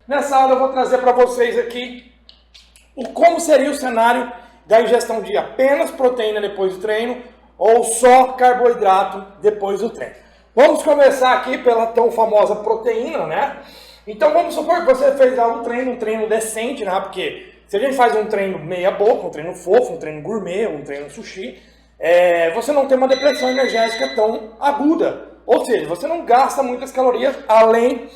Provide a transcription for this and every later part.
Nessa aula eu vou trazer para vocês aqui como seria o cenário da ingestão de apenas proteína depois do treino ou só carboidrato depois do treino. Vamos começar aqui pela tão famosa proteína, né? Então vamos supor que você fez um treino decente, né? Porque se a gente faz um treino meia boca, um treino fofo, um treino gourmet, um treino sushi, você não tem uma depressão energética tão aguda. Ou seja, você não gasta muitas calorias, além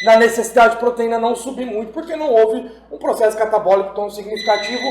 da necessidade de proteína não subir muito, porque não houve um processo catabólico tão significativo.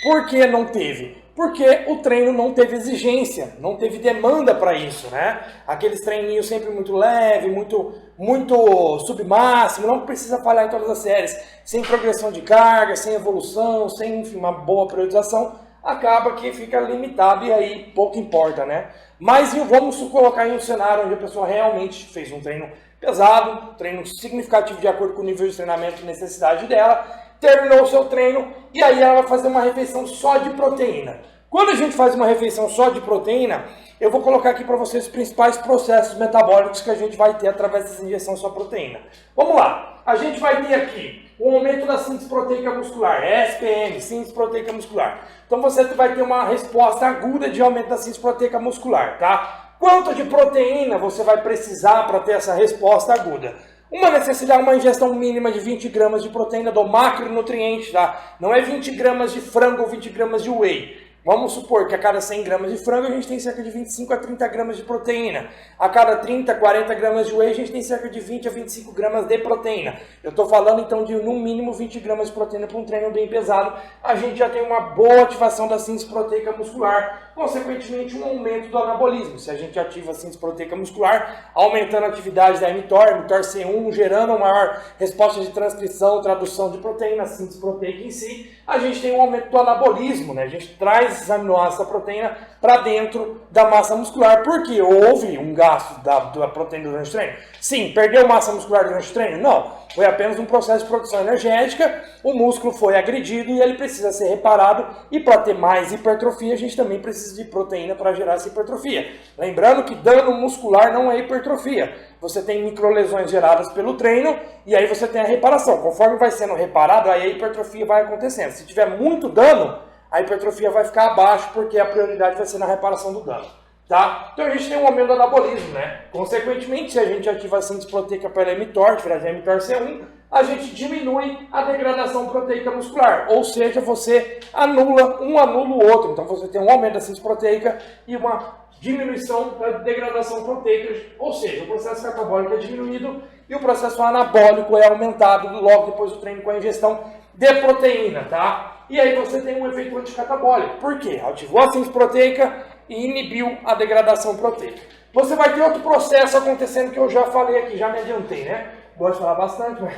Por que não teve? Porque o treino não teve exigência, não teve demanda para isso, né? Aqueles treininhos sempre muito leve, muito submáximo, não precisa falhar em todas as séries, sem progressão de carga, sem evolução, sem, enfim, uma boa periodização, acaba que fica limitado e aí pouco importa, né? Mas vamos colocar em um cenário onde a pessoa realmente fez um treino pesado, treino significativo de acordo com o nível de treinamento e necessidade dela, terminou o seu treino e aí ela vai fazer uma refeição só de proteína. Quando a gente faz uma refeição só de proteína, eu vou colocar aqui para vocês os principais processos metabólicos que a gente vai ter através dessa injeção só proteína. Vamos lá, a gente vai ter aqui o aumento da síntese proteica muscular, SPM, síntese proteica muscular. Então você vai ter uma resposta aguda de aumento da síntese proteica muscular, tá? Quanto de proteína você vai precisar para ter essa resposta aguda? Uma ingestão mínima de 20 gramas de proteína do macronutriente, tá? Não é 20 gramas de frango ou 20 gramas de whey. Vamos supor que a cada 100 gramas de frango a gente tem cerca de 25 a 30 gramas de proteína. A cada 30, 40 gramas de whey a gente tem cerca de 20 a 25 gramas de proteína. Eu estou falando então de no mínimo 20 gramas de proteína para um treino bem pesado. A gente já tem uma boa ativação da síntese proteica muscular, consequentemente um aumento do anabolismo. Se a gente ativa a síntese proteica muscular, aumentando a atividade da mTOR C1, gerando uma maior resposta de transcrição, tradução de proteína, síntese proteica em si, a gente tem um aumento do anabolismo, né? A gente traz esses aminoácidos da proteína para dentro da massa muscular. Por quê? Houve um gasto da proteína durante o treino? Sim. Perdeu massa muscular durante o treino? Não. Foi apenas um processo de produção energética, o músculo foi agredido e ele precisa ser reparado. E para ter mais hipertrofia, a gente também precisa de proteína para gerar essa hipertrofia. Lembrando que dano muscular não é hipertrofia. Você tem microlesões geradas pelo treino e aí você tem a reparação. Conforme vai sendo reparado, aí a hipertrofia vai acontecendo. Se tiver muito dano, a hipertrofia vai ficar abaixo, porque a prioridade vai ser na reparação do dano, tá? Então a gente tem um aumento do anabolismo, né? Consequentemente, se a gente ativa a síntese proteica pela mTOR, tiver a mTOR C1, a gente diminui a degradação proteica muscular, ou seja, você anula o outro. Então você tem um aumento da síntese proteica e uma diminuição da degradação proteica, ou seja, o processo catabólico é diminuído e o processo anabólico é aumentado logo depois do treino com a ingestão de proteína, tá? E aí você tem um efeito anticatabólico. Por quê? Ativou a síntese proteica e inibiu a degradação proteica. Você vai ter outro processo acontecendo que eu já falei aqui, já me adiantei, né? Gosto de falar bastante, mas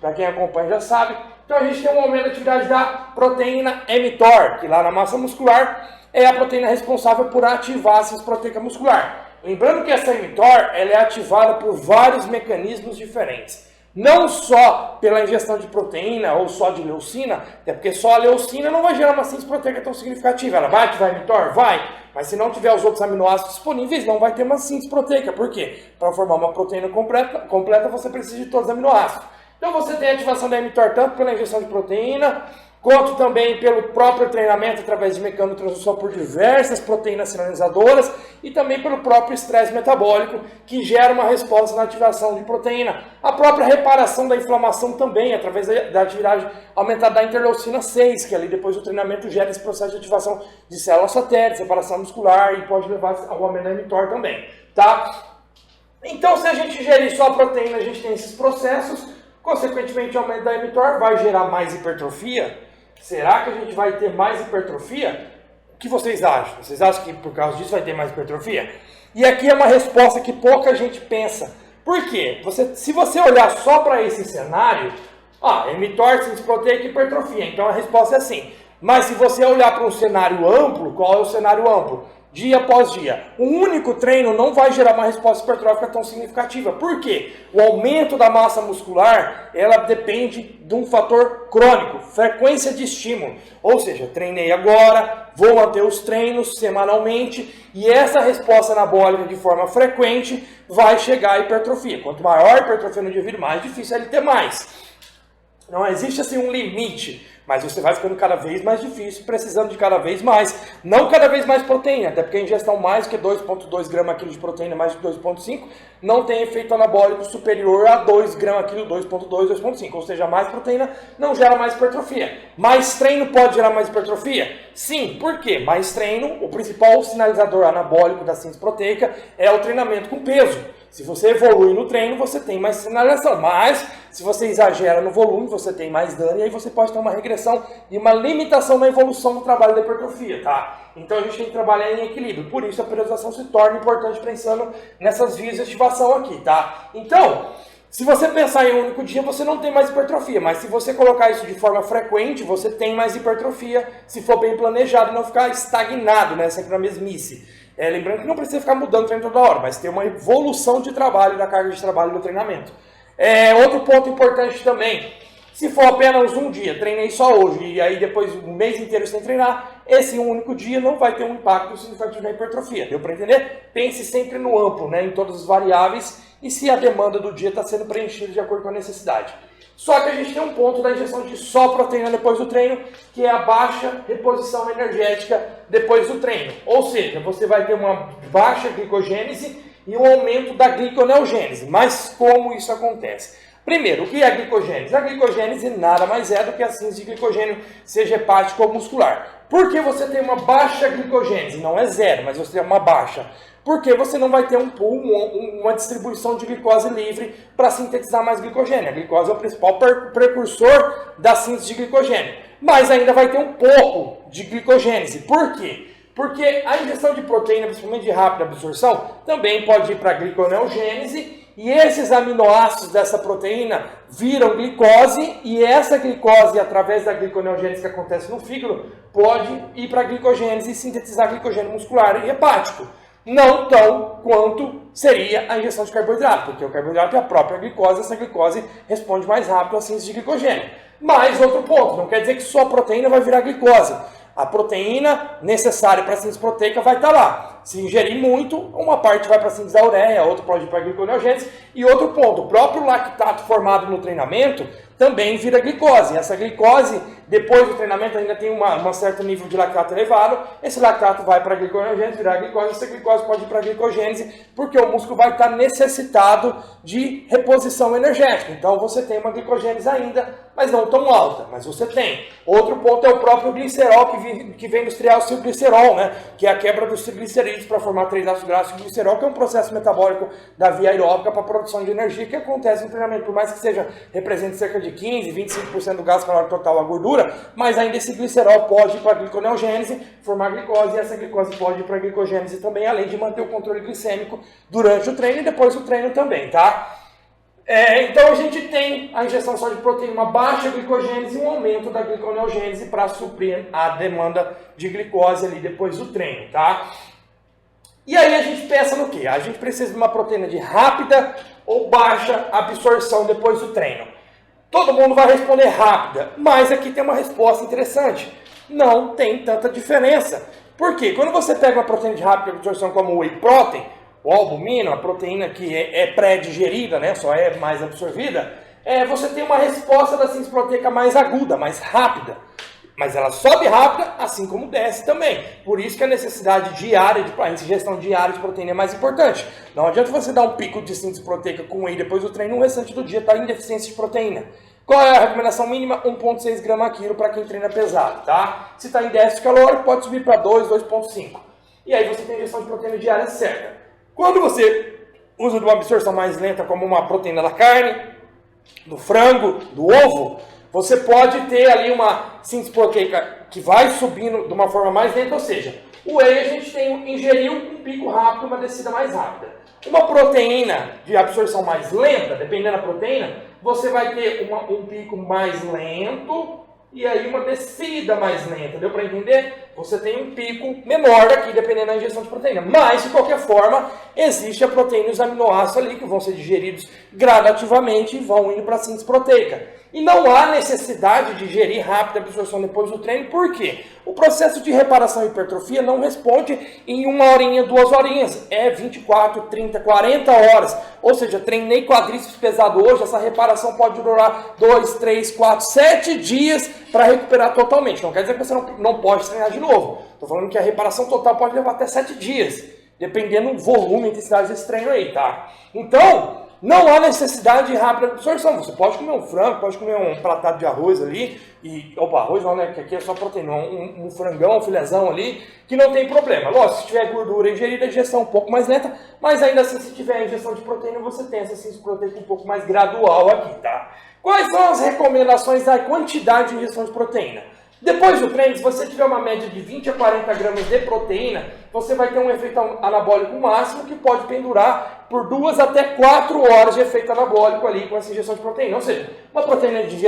para quem acompanha já sabe. Então a gente tem um aumento da atividade da proteína mTOR, que lá na massa muscular é a proteína responsável por ativar a síntese proteica muscular. Lembrando que essa mTOR ela é ativada por vários mecanismos diferentes. Não só pela ingestão de proteína ou só de leucina, até porque só a leucina não vai gerar uma síntese proteica tão significativa. Ela vai ativar a mTOR? Vai. Mas se não tiver os outros aminoácidos disponíveis, não vai ter uma síntese proteica. Por quê? Para formar uma proteína completa, você precisa de todos os aminoácidos. Então você tem a ativação da mTOR tanto pela ingestão de proteína, quanto também pelo próprio treinamento através de mecanotransdução por diversas proteínas sinalizadoras e também pelo próprio estresse metabólico que gera uma resposta na ativação de proteína. A própria reparação da inflamação também, através da atividade aumentada da interleucina 6, que ali depois do treinamento gera esse processo de ativação de células satélites, reparação muscular e pode levar ao aumento da mTOR também, tá? Então se a gente gerir só a proteína, a gente tem esses processos, consequentemente o aumento da mTOR vai gerar mais hipertrofia. Será que a gente vai ter mais hipertrofia? O que vocês acham? Vocês acham que por causa disso vai ter mais hipertrofia? E aqui é uma resposta que pouca gente pensa. Por quê? Se você olhar só para esse cenário, mTOR, síntese proteica e hipertrofia. Então a resposta é assim. Mas se você olhar para um cenário amplo, qual é o cenário amplo? Dia após dia. Um único treino não vai gerar uma resposta hipertrófica tão significativa. Por quê? O aumento da massa muscular, ela depende de um fator crônico, frequência de estímulo. Ou seja, treinei agora, vou manter os treinos semanalmente e essa resposta anabólica de forma frequente vai chegar à hipertrofia. Quanto maior a hipertrofia no indivíduo, mais difícil é ele ter mais. Não existe assim um limite, mas você vai ficando cada vez mais difícil, precisando de cada vez mais, não cada vez mais proteína, até porque a ingestão mais que 2,2 gramas quilo de proteína, mais que 2,5, não tem efeito anabólico superior a 2 gramas quilo, 2,2, 2,5, ou seja, mais proteína não gera mais hipertrofia. Mais treino pode gerar mais hipertrofia? Sim, por quê? Mais treino, o principal sinalizador anabólico da síntese proteica é o treinamento com peso. Se você evolui no treino, você tem mais sinalização, mas se você exagera no volume, você tem mais dano e aí você pode ter uma regressão e uma limitação na evolução do trabalho da hipertrofia, tá? Então a gente tem que trabalhar em equilíbrio, por isso a periodização se torna importante pensando nessas vias de ativação aqui, tá? Então, se você pensar em um único dia, você não tem mais hipertrofia, mas se você colocar isso de forma frequente, você tem mais hipertrofia, se for bem planejado e não ficar estagnado, né, sempre na mesmice. Lembrando que não precisa ficar mudando o treino toda hora, mas ter uma evolução de trabalho, da carga de trabalho do treinamento. Outro ponto importante também, se for apenas um dia, treinei só hoje, e aí depois um mês inteiro sem treinar, esse único dia não vai ter um impacto significativo na hipertrofia. Deu para entender? Pense sempre no amplo, né, em todas as variáveis, e se a demanda do dia está sendo preenchida de acordo com a necessidade. Só que a gente tem um ponto da injeção de só proteína depois do treino, que é a baixa reposição energética depois do treino. Ou seja, você vai ter uma baixa glicogênese e um aumento da gliconeogênese. Mas como isso acontece? Primeiro, o que é a glicogênese? A glicogênese nada mais é do que a síntese de glicogênio, seja hepático ou muscular. Por que você tem uma baixa glicogênese? Não é zero, mas você tem uma baixa. Porque você não vai ter um pool, uma distribuição de glicose livre para sintetizar mais glicogênio. A glicose é o principal precursor da síntese de glicogênio. Mas ainda vai ter um pouco de glicogênese. Por quê? Porque a ingestão de proteína, principalmente de rápida absorção, também pode ir para a gliconeogênese. E esses aminoácidos dessa proteína viram glicose. E essa glicose, através da gliconeogênese que acontece no fígado, pode ir para a glicogênese e sintetizar glicogênio muscular e hepático. Não tão quanto seria a ingestão de carboidrato, porque o carboidrato é a própria glicose, essa glicose responde mais rápido à síntese de glicogênio. Mas outro ponto, não quer dizer que só a proteína vai virar glicose. A proteína necessária para a síntese proteica vai estar lá. Se ingerir muito, uma parte vai para a síntese da ureia, outra pode ir para a gliconeogênese. E outro ponto, o próprio lactato formado no treinamento também vira glicose. Essa glicose, depois do treinamento, ainda tem um certo nível de lactato elevado. Esse lactato vai para a gliconeogênese, virar glicose. Essa glicose pode ir para a glicogênese, porque o músculo vai estar necessitado de reposição energética. Então você tem uma glicogênese ainda, mas não tão alta, mas você tem. Outro ponto é o próprio glicerol, que vem dos triacilglicerol, né? Que é a quebra dos triglicerídeos para formar 3 ácidos graxos de glicerol, que é um processo metabólico da via aeróbica para a produção de energia que acontece no treinamento, por mais que represente cerca de 15, 25% do gasto calórico total a gordura, mas ainda esse glicerol pode ir para a gliconeogênese, formar glicose, e essa glicose pode ir para a glicogênese também, além de manter o controle glicêmico durante o treino e depois do treino também, tá? Então a gente tem a ingestão só de proteína, uma baixa glicogênese e um aumento da gliconeogênese para suprir a demanda de glicose ali depois do treino, tá? E aí a gente pensa no quê? A gente precisa de uma proteína de rápida ou baixa absorção depois do treino. Todo mundo vai responder rápida, mas aqui tem uma resposta interessante. Não tem tanta diferença. Por quê? Quando você pega uma proteína de rápida absorção como o whey protein, o albumina, a proteína que é pré-digerida, né, só é mais absorvida, você tem uma resposta da síntese proteica mais aguda, mais rápida. Mas ela sobe rápida, assim como desce também. Por isso que a necessidade diária, a ingestão diária de proteína é mais importante. Não adianta você dar um pico de síntese proteica com whey depois do treino, o restante do dia está em deficiência de proteína. Qual é a recomendação mínima? 1,6 gramas a quilo para quem treina pesado, tá? Se está em déficit calórico, pode subir para 2, 2,5. E aí você tem a ingestão de proteína diária certa. Quando você usa de uma absorção mais lenta, como uma proteína da carne, do frango, do ovo, você pode ter ali uma síntese proteica que vai subindo de uma forma mais lenta, ou seja, o whey a gente ingeriu um pico rápido, uma descida mais rápida. Uma proteína de absorção mais lenta, dependendo da proteína, você vai ter um pico mais lento e aí uma descida mais lenta, deu para entender? Você tem um pico menor aqui, dependendo da ingestão de proteína. Mas, de qualquer forma, existe a proteína e os aminoácidos ali que vão ser digeridos gradativamente e vão indo para a síntese proteica. E não há necessidade de ingerir rápida absorção depois do treino, por quê? O processo de reparação e hipertrofia não responde em 1 horinha, 2 horinhas, é 24, 30, 40 horas. Ou seja, treinei quadríceps pesado hoje, essa reparação pode durar 2, 3, 4, 7 dias para recuperar totalmente. Não quer dizer que você não pode treinar de novo. Estou falando que a reparação total pode levar até 7 dias, dependendo do volume e intensidade desse treino aí, tá? Então, não há necessidade de rápida absorção. Você pode comer um frango, pode comer um pratado de arroz ali, arroz não, né? Que aqui é só proteína, um frangão, um filezão ali, que não tem problema. Lógico, se tiver gordura ingerida, a ingestão é um pouco mais lenta, mas ainda assim, se tiver ingestão de proteína, você tem essa síntese proteica um pouco mais gradual aqui, tá? Quais são as recomendações da quantidade de ingestão de proteína? Depois do treino, se você tiver uma média de 20 a 40 gramas de proteína, você vai ter um efeito anabólico máximo que pode pendurar por 2 até 4 horas de efeito anabólico ali com essa injeção de proteína. Ou seja, uma proteína de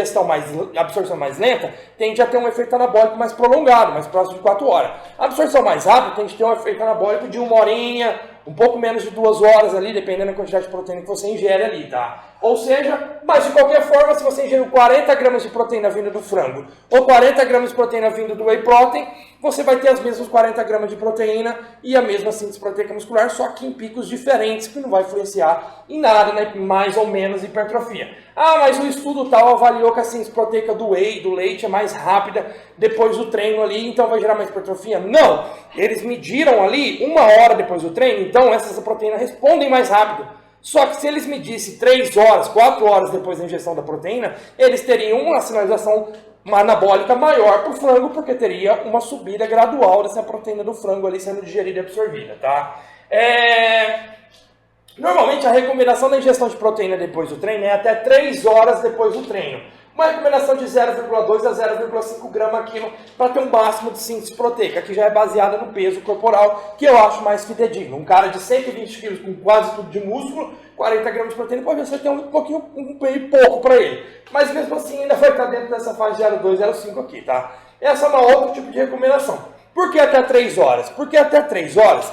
absorção mais lenta tende a ter um efeito anabólico mais prolongado, mais próximo de 4 horas. A absorção mais rápida tende a ter um efeito anabólico de 1 horinha, um pouco menos de 2 horas ali, dependendo da quantidade de proteína que você ingere ali, tá? Ou seja, mas de qualquer forma, se você ingeriu 40 gramas de proteína vinda do frango ou 40 gramas de proteína vinda do whey protein, você vai ter as mesmas 40 gramas de proteína e a mesma síntese proteica muscular, só que em picos diferentes, que não vai influenciar em nada, né? Mais ou menos hipertrofia. Ah, mas o estudo tal avaliou que a síntese proteica do whey, do leite, é mais rápida depois do treino ali, então vai gerar mais hipertrofia? Não! Eles mediram ali 1 hora depois do treino, então essas proteínas respondem mais rápido. Só que se eles medissem 3 horas, 4 horas depois da ingestão da proteína, eles teriam uma sinalização anabólica maior para o frango, porque teria uma subida gradual dessa proteína do frango ali sendo digerida e absorvida, tá? Normalmente a recomendação da ingestão de proteína depois do treino é até 3 horas depois do treino. Uma recomendação de 0,2 a 0,5 grama quilo para ter um máximo de síntese proteica, que já é baseada no peso corporal, que eu acho mais fidedigno. Um cara de 120 quilos com quase tudo de músculo, 40 gramas de proteína, pode ser ter um pouco para ele. Mas mesmo assim ainda vai estar dentro dessa faixa de 0,2, 0,5 aqui, tá? Essa é uma outra tipo de recomendação. Por que até 3 horas? Porque até 3 horas...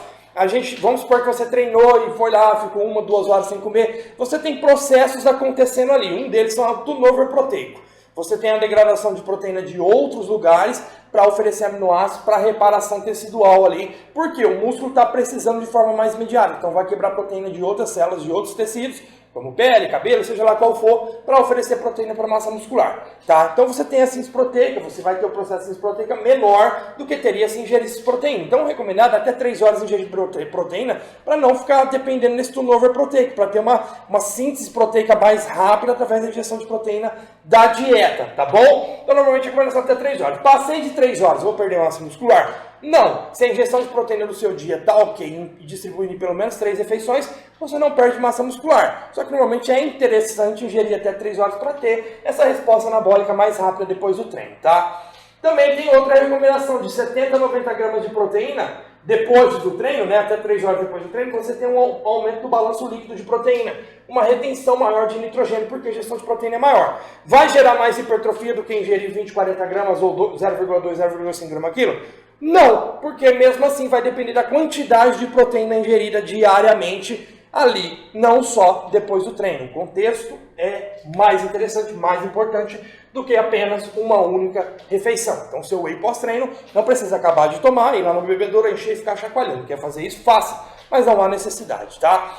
vamos supor que você treinou e foi lá, ficou 1, 2 horas sem comer. Você tem processos acontecendo ali. Um deles são o turnover proteico. Você tem a degradação de proteína de outros lugares para oferecer aminoácidos para reparação tecidual ali. Porque o músculo está precisando de forma mais imediata. Então vai quebrar proteína de outras células, de outros tecidos, como pele, cabelo, seja lá qual for, para oferecer proteína para massa muscular, tá? Então você tem a síntese proteica, você vai ter o processo de síntese proteica menor do que teria se ingerisse proteína. Então, recomendado até 3 horas ingerir proteína para não ficar dependendo desse turnover proteico, para ter uma síntese proteica mais rápida através da ingestão de proteína da dieta, tá bom? Então, normalmente a recomendação até 3 horas. Passei de 3 horas, vou perder massa muscular? Não, se a ingestão de proteína do seu dia está ok e distribuindo em pelo menos 3 refeições, você não perde massa muscular. Só que normalmente é interessante ingerir até 3 horas para ter essa resposta anabólica mais rápida depois do treino, tá? Também tem outra recomendação de 70 a 90 gramas de proteína depois do treino, né? Até 3 horas depois do treino, você tem um aumento do balanço líquido de proteína, uma retenção maior de nitrogênio, porque a ingestão de proteína é maior. Vai gerar mais hipertrofia do que ingerir 20, 40 gramas ou 0,2, 0,5 gramas quilo? Não, porque mesmo assim vai depender da quantidade de proteína ingerida diariamente ali, não só depois do treino. O contexto é mais interessante, mais importante do que apenas uma única refeição. Então, seu whey pós-treino não precisa acabar de tomar, ir lá no bebedouro, encher e ficar chacoalhando. Quer fazer isso? Faça, mas não há necessidade, tá?